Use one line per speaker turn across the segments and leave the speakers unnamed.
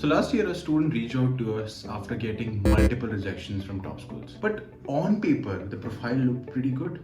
So last year, a student reached out to us after getting multiple rejections from top schools. But on paper, the profile looked pretty good.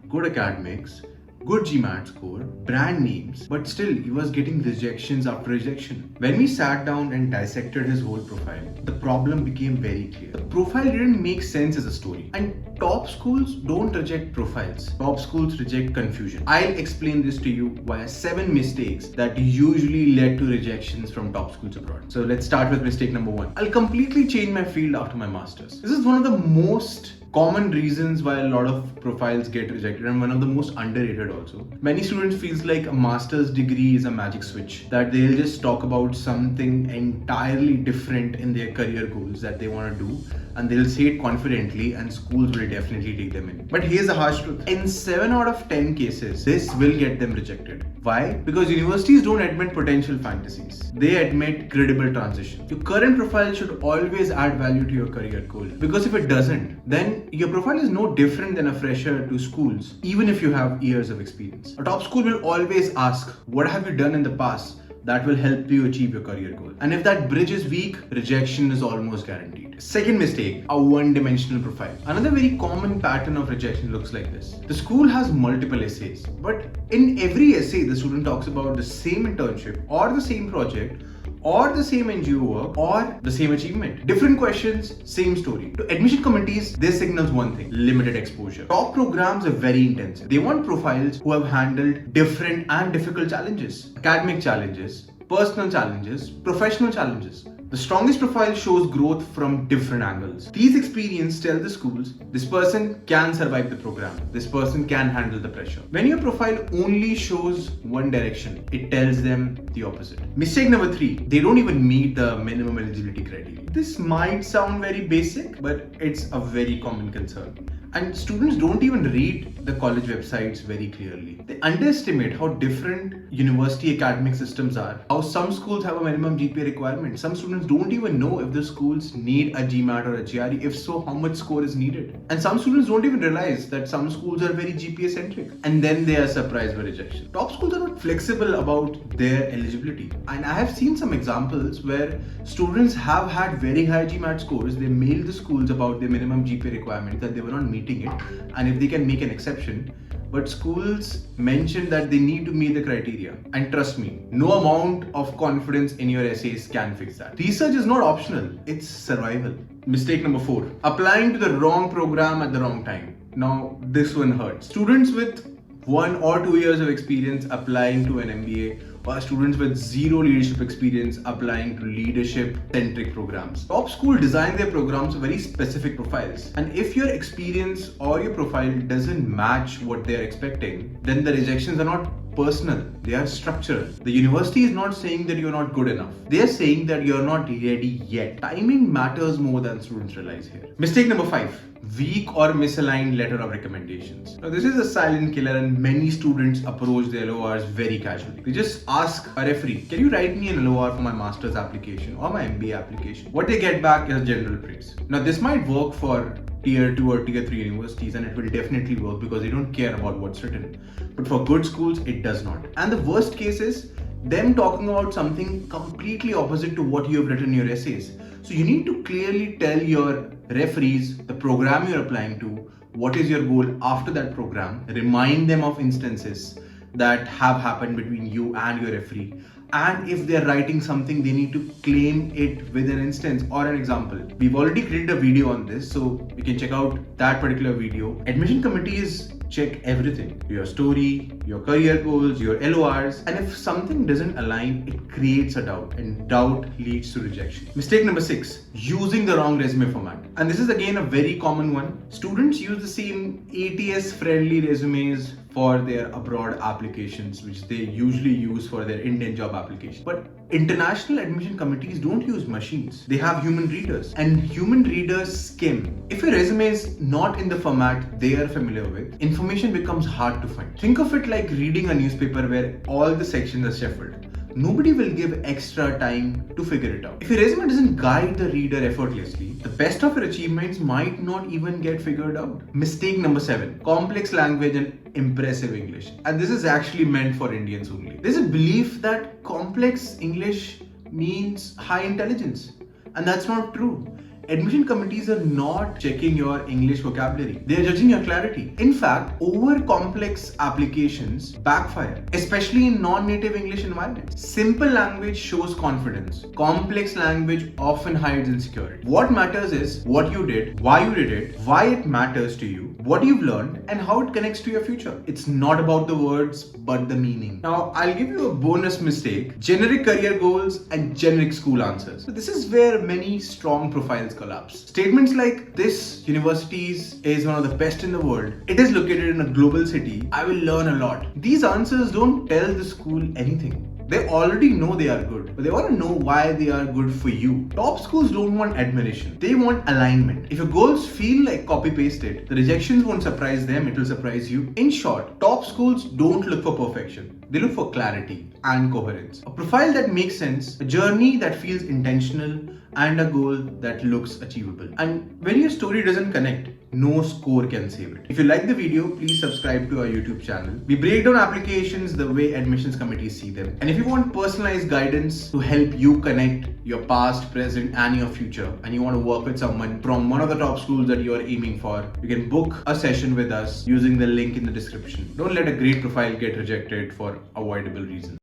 Good academics, good GMAT score, brand names, but still he was getting rejections after rejection. When we sat down and dissected his whole profile, the problem became very clear. The profile didn't make sense as a story. And top schools don't reject profiles. Top schools reject confusion. I'll explain this to you via 7 mistakes that usually led to rejections from top schools abroad. So let's start with mistake number 1. I'll completely change my field after my master's. This is one of the most common reasons why a lot of profiles get rejected and one of the most underrated also. Many students feels like a master's degree is a magic switch, that they'll just talk about something entirely different in their career goals that they want to do, and they'll say it confidently and schools will definitely take them in. But here's the harsh truth. In 7 out of 10 cases, this will get them rejected. Why? Because universities don't admit potential fantasies. They admit credible transition. Your current profile should always add value to your career goal. Because if it doesn't, then your profile is no different than a fresher to schools, even if you have years of experience. A top school will always ask, what have you done in the past that will help you achieve your career goal? And if that bridge is weak, rejection is almost guaranteed. Second mistake, a one-dimensional profile. Another very common pattern of rejection looks like this. The school has multiple essays, but in every essay, the student talks about the same internship or the same project or the same NGO work or the same achievement. Different questions, same story. To admission committees, this signals one thing: limited exposure. Top programs are very intensive. They want profiles who have handled different and difficult challenges. Academic challenges, personal challenges, professional challenges. The strongest profile shows growth from different angles. These experiences tell the schools, this person can survive the program. This person can handle the pressure. When your profile only shows one direction, it tells them the opposite. Mistake number 3, they don't even meet the minimum eligibility criteria. This might sound very basic, but it's a very common concern. And students don't even read the college websites very clearly. They underestimate how different university academic systems are. How some schools have a minimum GPA requirement. Some students don't even know if the schools need a GMAT or a GRE. If so, how much score is needed. And some students don't even realize that some schools are very GPA centric. And then they are surprised by rejection. Top schools are not flexible about their eligibility. And I have seen some examples where students have had very high GMAT scores. They mailed the schools about their minimum GPA requirement that they were not meeting it, and if they can make an exception, but schools mention that they need to meet the criteria. And trust me, no amount of confidence in your essays can fix that. Research is not optional, it's survival. Mistake number 4, applying to the wrong program at the wrong time. Now this one hurts. Students with 1 or 2 years of experience applying to an MBA, or students with 0 leadership experience applying to leadership-centric programs. Top school design their programs with very specific profiles. And if your experience or your profile doesn't match what they're expecting, then the rejections are not personal, they are structural. The university is not saying that you're not good enough. They are saying that you're not ready yet. Timing matters more than students realize here. Mistake number 5, weak or misaligned letter of recommendations. Now this is a silent killer and many students approach their LORs very casually. They just ask a referee, can you write me an LOR for my master's application or my MBA application? What they get back is general praise. Now this might work for tier 2 or tier 3 universities, and it will definitely work because they don't care about what's written. But for good schools, it does not. And the worst case is them talking about something completely opposite to what you have written in your essays. So you need to clearly tell your referees the program you're applying to, what is your goal after that program, remind them of instances that have happened between you and your referee. And if they're writing something, they need to claim it with an instance or an example. We've already created a video on this, so you can check out that particular video. Admission committees check everything: your story, your career goals, your LORs, and if something doesn't align, it creates a doubt, and doubt leads to rejection. Mistake number 6, using the wrong resume format. And this is again a very common one. Students use the same ATS friendly resumes for their abroad applications, which they usually use for their Indian job application. But international admission committees don't use machines. They have human readers, and human readers skim. If your resume is not in the format they are familiar with, information becomes hard to find. Think of it like reading a newspaper where all the sections are shuffled. Nobody will give extra time to figure it out. If your resume doesn't guide the reader effortlessly, the best of your achievements might not even get figured out. Mistake number 7, complex language and impressive English. And this is actually meant for Indians only. There's a belief that complex English means high intelligence. And that's not true. Admission committees are not checking your English vocabulary. They are judging your clarity. In fact, over complex applications backfire, especially in non-native English environments. Simple language shows confidence. Complex language often hides insecurity. What matters is what you did, why you did it, why it matters to you, what you've learned, and how it connects to your future. It's not about the words, but the meaning. Now, I'll give you a bonus mistake: generic career goals and generic school answers. So this is where many strong profiles collapse. Statements like this university is one of the best in the world, it is located in a global city, I will learn a lot. These answers don't tell the school anything. They already know they are good, but they want to know why they are good for you. Top schools don't want admiration, they want alignment. If your goals feel like copy pasted, the rejections won't surprise them, it will surprise you. In short, top schools don't look for perfection, they look for clarity and coherence. A profile that makes sense, a journey that feels intentional, and a goal that looks achievable. And when your story doesn't connect, no score can save it. If you like the video, please subscribe to our YouTube channel. We break down applications the way admissions committees see them. And if you want personalized guidance to help you connect your past, present, and your future, and you want to work with someone from one of the top schools that you are aiming for, you can book a session with us using the link in the description. Don't let a great profile get rejected for avoidable reasons.